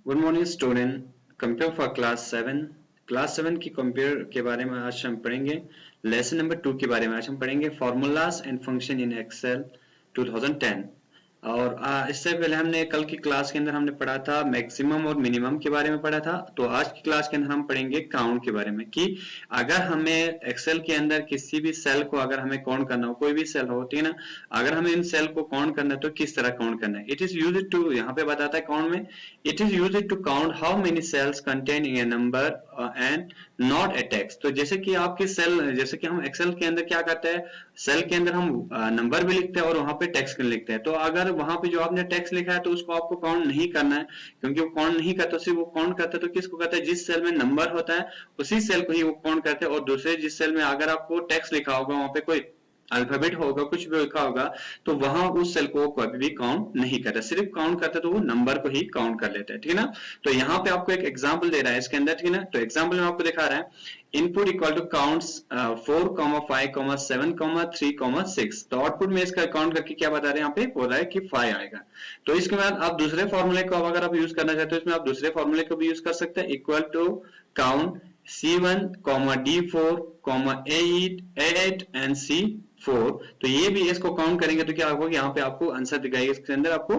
Good morning student. Computer for class 7 की computer के बारे में आज हम पढ़ेंगे। लेसन नंबर 2 के बारे में आज हम पढ़ेंगे formulas and function in Excel 2010। और इससे पहले हमने कल की क्लास के अंदर हमने पढ़ा था मैक्सिमम और मिनिमम के बारे में पढ़ा था। तो आज की क्लास के अंदर हम पढ़ेंगे काउंट के बारे में कि अगर हमें एक्सेल के अंदर किसी भी सेल को अगर हमें काउंट करना हो, कोई भी सेल होती है ना, अगर हमें इन सेल को काउंट करना है तो किस तरह काउंट करना है। इट इज यूज्ड टू, यहाँ पे बताता है काउंट में, it is used to count how many cells contain in a number and not a text. तो जैसे कि आपके सेल, जैसे कि हम एक्सेल के अंदर क्या करते हैं, सेल के अंदर हम नंबर भी लिखते हैं और वहां पे टेक्स्ट भी लिखते हैं। तो अगर वहां पे जो आपने टेक्स्ट लिखा है तो उसको आपको काउंट नहीं करना है, क्योंकि वो काउंट नहीं करता। सिर्फ वो काउंट करता है तो किसको करता है, जिस सेल में नंबर होता है उसी सेल को ही वो काउंट करते हैं। और दूसरे जिस सेल में अगर आपको टेक्स्ट लिखा होगा, वहां पे कोई अल्फाबेट होगा, कुछ भी लिखा होगा, तो वहां उस सेल को कभी भी काउंट नहीं करता। सिर्फ काउंट करता तो वो नंबर को ही काउंट कर लेते हैं, ठीक है ना। तो यहाँ पे आपको एक एग्जांपल दे रहा है इसके अंदर, ठीक है ना। तो एग्जांपल में आपको दिखा रहा है इनपुट इक्वल टू काउंट्स 4, 5, 7, 3, 6। तो आउटपुट में इसका काउंट करके क्या बता रहे हैं, यहाँ पे बोल रहा है कि 5 आएगा। तो इसके बाद आप दूसरे फॉर्मूले को अगर आप यूज करना चाहते हो, इसमें आप दूसरे फॉर्मूले को भी यूज कर सकते हैं। Equal to count C1, D4, A8 and C4। तो ये भी इसको काउंट करेंगे तो क्या होगा, यहाँ पे आपको आंसर दिखाएगा, इसके अंदर आपको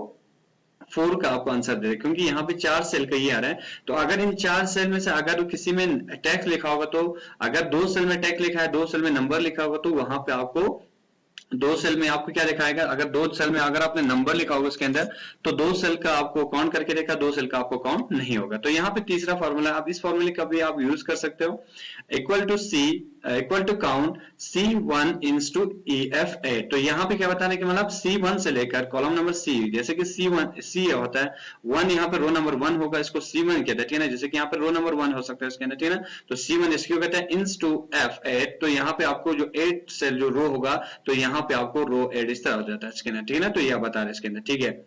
4 का आपको आंसर दे, क्योंकि यहाँ पे 4 सेल का ये आ रहा है। तो अगर इन 4 सेल में से अगर किसी में टेक्स्ट लिखा होगा, तो अगर 2 सेल में टेक्स्ट लिखा है, 2 सेल में नंबर लिखा होगा, तो वहां पे आपको 2 सेल में आपको क्या दिखाएगा, अगर 2 सेल में अगर आपने नंबर लिखा होगा उसके अंदर, तो 2 सेल का आपको काउंट करके देखा, 2 सेल का आपको काउंट नहीं होगा। तो यहाँ पे तीसरा फॉर्मूला, आप इस फॉर्मूले का भी आप यूज कर सकते हो। Equal to count C1 into EF8। तो यहाँ पे क्या बताना है कि मतलब C1 से लेकर कॉलम नंबर C, जैसे कि C होता है 1, यहाँ पे रो नंबर 1 होगा, इसको C1 कहते हैं, ठीक है ना। जैसे कि यहाँ पे रो नंबर 1 हो सकता है इसके अंदर, ठीक है ना। तो C1 इसको कहते हैं इंटू F8। तो यहाँ पे आपको जो 8 सेल जो रो होगा, तो यहाँ पे आपको रो 8 इस तरह हो जाता है इसके अंदर, ठीक है ना। तो यह बता रहे हैं इसके अंदर, ठीक है।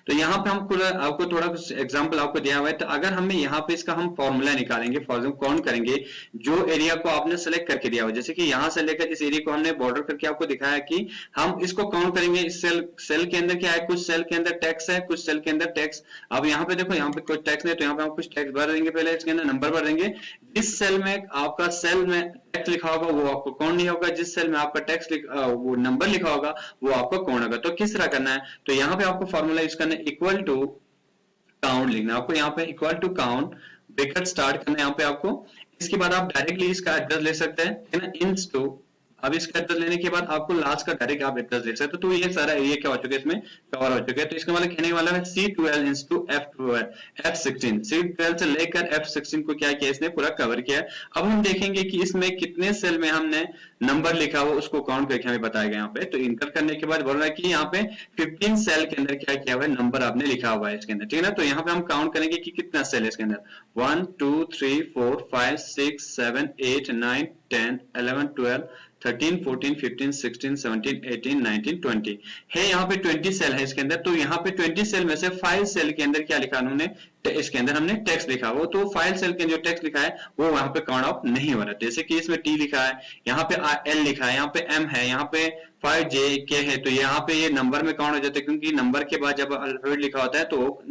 तो यहाँ पे हमको आपको थोड़ा कुछ एग्जांपल आपको दिया हुआ है। तो अगर हमें यहाँ पे इसका हम फॉर्मूला निकालेंगे, फॉर एग्जांपल काउंट करेंगे जो एरिया को आपने सेलेक्ट करके दिया हुआ, जैसे कि यहाँ से लेकर इस एरिया को हमने बॉर्डर करके आपको दिखाया कि हम इसको काउंट करेंगे। इस सेल के अंदर क्या है, कुछ सेल के अंदर टेक्स्ट है, कुछ सेल के अंदर टेक्स्ट। अब यहाँ पे देखो, यहाँ पे कोई टेक्स्ट नहीं, तो यहाँ पे हम कुछ टेक्स्ट भर देंगे, पहले इसके अंदर नंबर भर देंगे। जिस सेल में आपका सेल में टेक्स्ट लिखा होगा वो आपको काउंट नहीं होगा, जिस सेल में आपका टेक्स्ट वो नंबर लिखा होगा वो आपको काउंट होगा। तो किस तरह करना है, तो यहाँ पे आपको फॉर्मूला यूज करना है, इक्वल टू काउंट लिखना है आपको। यहाँ पे equal to count bracket start करना है यहाँ पे आपको। इसके बाद आप डायरेक्टली इसका एड्रेस ले सकते हैं, है ना, इंस टू। अब इसका एड्रेस लेने के बाद आपको लास्ट का डायरेक्ट आप एड्रेस ले सकते हो। तो ये सारा एरिया क्या हो चुका है, इसमें कवर हो चुका है। तो इसका मतलब कहने वाला है C12 इंटू F16, C12 से लेकर F16 को क्या किया, इसने पूरा कवर किया है। अब हम देखेंगे कि इसमें कितने सेल में हमने नंबर लिखा हुआ उसको काउंट करके हमें बताया गया यहाँ पे। तो इंटर करने के बाद बोल रहा है कि यहाँ पे 15 सेल के अंदर क्या किया हुआ है, नंबर आपने लिखा हुआ है इसके अंदर, ठीक है ना। तो यहाँ पे हम काउंट करेंगे कि कितना सेल है इसके अंदर, 1 2 3 4 5 6 7 8 9 10 11 12 13 14 15 16 17 18 19 20 है। यहाँ पे 20 सेल है इसके अंदर। तो यहाँ पे 20 सेल में से 5 सेल के अंदर क्या लिखा उन्होंने, इसके अंदर हमने टेक्स्ट लिखा वो, तो 5 सेल के जो टेक्स्ट लिखा है वो वहां पे काउंट ऑफ नहीं हो रहा। जैसे कि इसमें T लिखा है, यहाँ पे L लिखा है, यहाँ पे M है, यहाँ पे 5J है, तो यहाँ पे ये नंबर में काउंट हो जाता है, क्योंकि नंबर के बाद जब अल्फाबेट लिखा होता है तो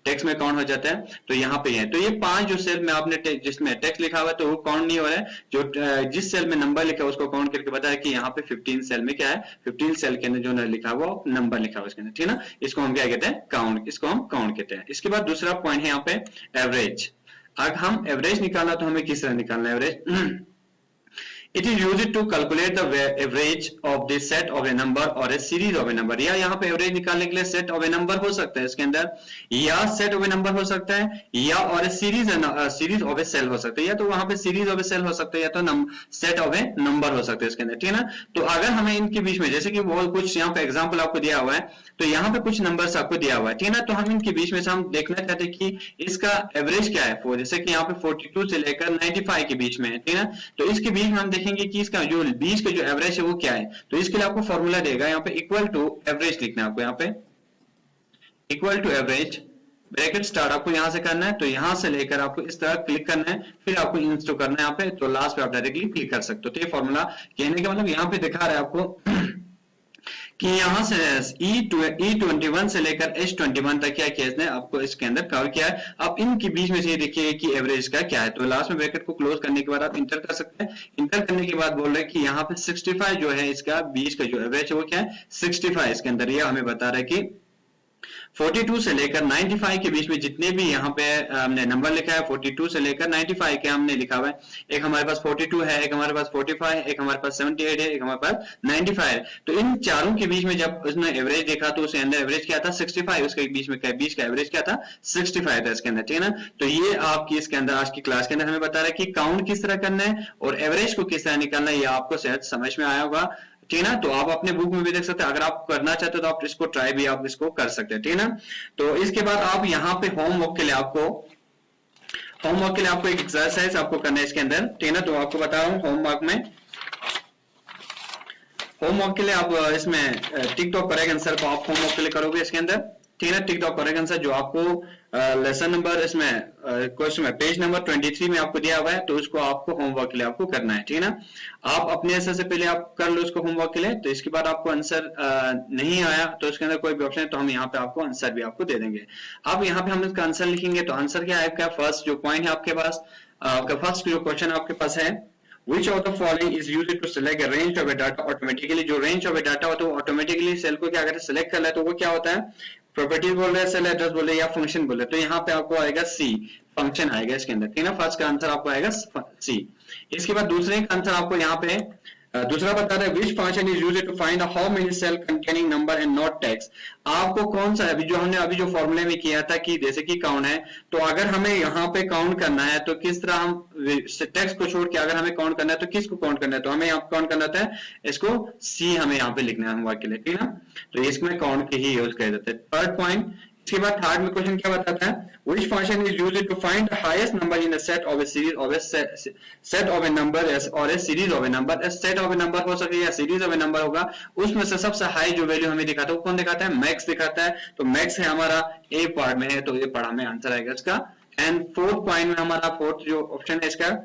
टेक्स्ट में काउंट हो जाता है। तो यहाँ पे है, तो ये 5 जो सेल में आपने जिसमें टेक्स्ट लिखा हुआ है तो वो काउंट नहीं हो रहा है। जो जिस सेल में नंबर लिखा है उसको काउंट करके बताया कि यहाँ पे 15 सेल में क्या है, 15 सेल के अंदर जो लिखा हुआ नंबर लिखा हुआ इसके अंदर, ठीक है ना। इसको हम क्या कहते हैं, काउंट, इसको हम काउंट कहते हैं। इसके बाद दूसरा पॉइंट है यहाँ पे एवरेज। अगर हम एवरेज निकालना तो हमें किस तरह निकालना है average, It is used to calculate the average of the set of a number or a series of a number। या यहाँ पे एवरेज निकालने के लिए सेट ऑफ ए नंबर हो सकता है इसके अंदर, या सेट ऑफ ए नंबर हो सकता है, या और सीरीज ऑफ ए सेल हो सकता है, या तो वहां पे सीरीज ऑफ ए सेल हो सकता है, या तो सेट ऑफ ए नंबर हो सकता है इसके अंदर, ठीक है ना। तो अगर हमें इनके बीच में, जैसे कि वो कुछ यहाँ पे एग्जाम्पल आपको दिया हुआ है, तो यहाँ पे कुछ नंबर्स आपको दिया हुआ है, ठीक है ना। तो हम इनके बीच में से हम देखना चाहते हैं कि इसका एवरेज क्या है, जैसे कि यहाँ पे 42 से लेकर 95 के बीच में है, ठीक है ना। तो इसके बीच में हम देखेंगे कि इसका जो बीच का जो एवरेज है वो क्या है। तो इसके लिए आपको फॉर्मूला देगा, यहाँ पे इक्वल टू एवरेज लिखना है आपको, यहाँ पे equal to average bracket start आपको यहां से करना है। तो यहां से लेकर आपको इस तरह क्लिक करना है, फिर आपको इंस्टॉल करना है यहाँ पे, तो लास्ट पे आप डायरेक्टली क्लिक कर सकते हो। तो ये फॉर्मूला कहने का मतलब यहाँ पे दिखा रहा है आपको कि यहाँ से E21 से लेकर H21 तक क्या किया इसने आपको इसके अंदर कवर किया है। अब इनके बीच में से ये देखिए कि एवरेज का क्या है, तो लास्ट में ब्रैकेट को क्लोज करने के बाद आप इंटर कर सकते हैं। इंटर करने के बाद बोल रहे हैं कि यहाँ पे 65 जो है इसका 20 का जो एवरेज है वो क्या है 65 इसके अंदर, ये हमें बता रहा है कि 42 से लेकर 95 के बीच में जितने भी यहाँ पे हमने नंबर लिखा है 42 से लेकर 95 के हमने लिखा हुआ है, एक हमारे पास 42 है, एक हमारे पास 45 है, एक हमारे पास 78 है, एक हमारे पास 95 है। तो इन चारों के बीच में जब उसने एवरेज देखा तो उसके अंदर एवरेज क्या था 65, उसके बीच में क्या 20 का एवरेज क्या था 65 था इसके अंदर, ठीक है ना। तो ये आपकी इसके अंदर आज की क्लास के अंदर हमें बता रहा है कि काउंट किस तरह करना है और एवरेज को किस तरह निकालना है, ये आपको शायद समझ में आया होगा, ठीक है ना। तो आप अपने बुक में भी देख सकते हैं, अगर आप करना चाहते हो तो आप इसको ट्राई भी आप इसको कर सकते हैं, ठीक है ना। तो इसके बाद आप यहाँ पे होमवर्क के लिए आपको एक एक्सरसाइज आपको करना है इसके अंदर, ठीक है ना। तो आपको बता रहा हूँ होमवर्क के लिए आप इसमें टिक टॉक करेक्ट आंसर को आप होमवर्क के लिए करोगे इसके अंदर, ठीक है ना। टिक टॉक करेक्ट आंसर जो आपको लेसन नंबर इसमें क्वेश्चन में पेज नंबर 23 में आपको दिया हुआ है, तो उसको आपको होमवर्क के लिए आपको करना है, ठीक है ना। आप अपने आंसर से पहले आप कर लो इसको होमवर्क के लिए, तो इसके बाद आपको आंसर नहीं आया तो इसके अंदर कोई भी ऑप्शन है तो हम यहाँ पे आपको आंसर भी आपको दे देंगे। अब यहाँ पे हम इसका आंसर लिखेंगे, तो आंसर क्या है आपका, फर्स्ट जो पॉइंट है आपके पास, आपका फर्स्ट जो क्वेश्चन आपके पास है, Which of the following is used to select a range of a data automatically, जो range of a data होता है वो ऑटोमेटिकली सेल को क्या करता है सेलेक्ट कर लेता है, तो वो क्या होता है प्रॉपर्टीज बोल रहे हैं, सेल एड्रेस बोल रहे हैं या फंक्शन बोल रहे हैं। तो यहाँ पे आपको आएगा सी, फंक्शन आएगा इसके अंदर, ठीक है ना। फर्स्ट का आंसर आपको आएगा सी। इसके बाद दूसरे का आंसर आपको यहाँ पे दूसरा बता रहा है which function is used to find how many cell containing number and not text। आपको कौन सा अभी जो हमने अभी जो फॉर्मूले में किया था कि जैसे कि काउंट है, तो अगर हमें यहाँ पे काउंट करना है तो किस तरह हम टेक्स्ट को छोड़ के अगर हमें काउंट करना है तो किसको काउंट करना है, तो हमें यहाँ काउंट करना होता है इसको सी, हमें यहाँ पे लिखना है होमवर्क के लिए, ठीक है ना। तो इसमें काउंट के ही यूज किया जाता है। थर्ड पॉइंट, इसके बाद थर्ड में क्वेश्चन क्या बताता है, which function is used to find the highest number in a set of a series of a set of a number or a series of a number। a set of a number हो सके या series of a number होगा, उसमें से सबसे high जो value हमें दिखाता है वो कौन दिखाता है, मैक्स दिखाता है। तो मैक्स है हमारा ए पार्ट में है, तो ये पार्ट में आंसर आएगा इसका। एंड फोर्थ पॉइंट में हमारा फोर्थ जो ऑप्शन है इसका,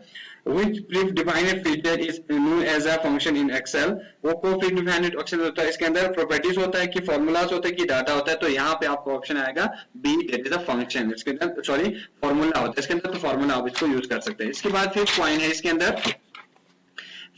which predefined feature is known as a function in Excel। वो को predefined ऑप्शन होता है, इसके अंदर प्रॉपर्टीज होता है कि फॉर्मूलाज होता है कि डाटा होता है, तो यहाँ पे आपको ऑप्शन आएगा B, that is a function. इसके अंदर सॉरी फॉर्मूला होता है इसके अंदर, तो फॉर्मूला आप इसको यूज कर सकते हैं। इसके बाद फिफ्थ पॉइंट है इसके अंदर,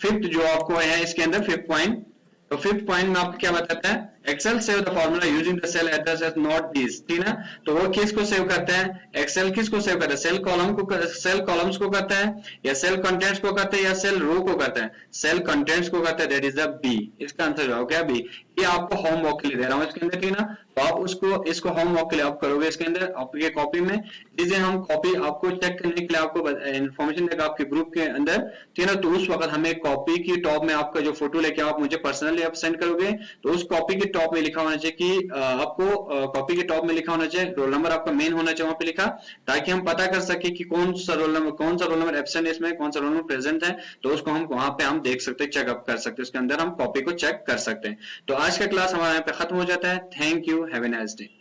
फिफ्थ जो आपको है इसके अंदर फिफ्थ पॉइंट, तो फिफ्थ पॉइंट में आपको क्या बताता है, Excel save the formula using the cell address as not this, ठीक है ना। तो वो किसको सेव करता है, एक्सेल किसको सेव करता है, सेल कॉलम्स को करता है या सेल कंटेंट्स को करता है या सेल रो को करता है, सेल कंटेंट्स को करता है, दैट इज द बी। इसका आंसर हो गया बी। ये आपको होमवर्क के लिए दे रहा हूं इसके अंदर, ठीक है ना। तो आप इसको होमवर्क के लिए आप करोगे इसके अंदर आपके कॉपी में, जिसे हम कॉपी आपको चेक करने के लिए आपको इन्फॉर्मेशन देगा आपके ग्रुप के अंदर, ठीक है ना। तो उस वक्त हमें कॉपी की टॉप में आपका जो फोटो लेके आप मुझे पर्सनली आप सेंड करोगे, तो उस कॉपी के टॉप में लिखा होना चाहिए कि आपको कॉपी के टॉप में लिखा होना चाहिए, रोल नंबर आपका मेन होना चाहिए वहां पे लिखा, ताकि हम पता कर सके कि कौन सा रोल नंबर एब्सेंट है इसमें, कौन सा रोल नंबर प्रेजेंट है, तो उसको हम वहां पे हम देख सकते हैं, चेकअप कर सकते हैं, उसके अंदर हम कॉपी को चेक कर सकते हैं। तो आज का क्लास हमारे यहाँ पे खत्म हो जाता है। Thank you, have a nice day.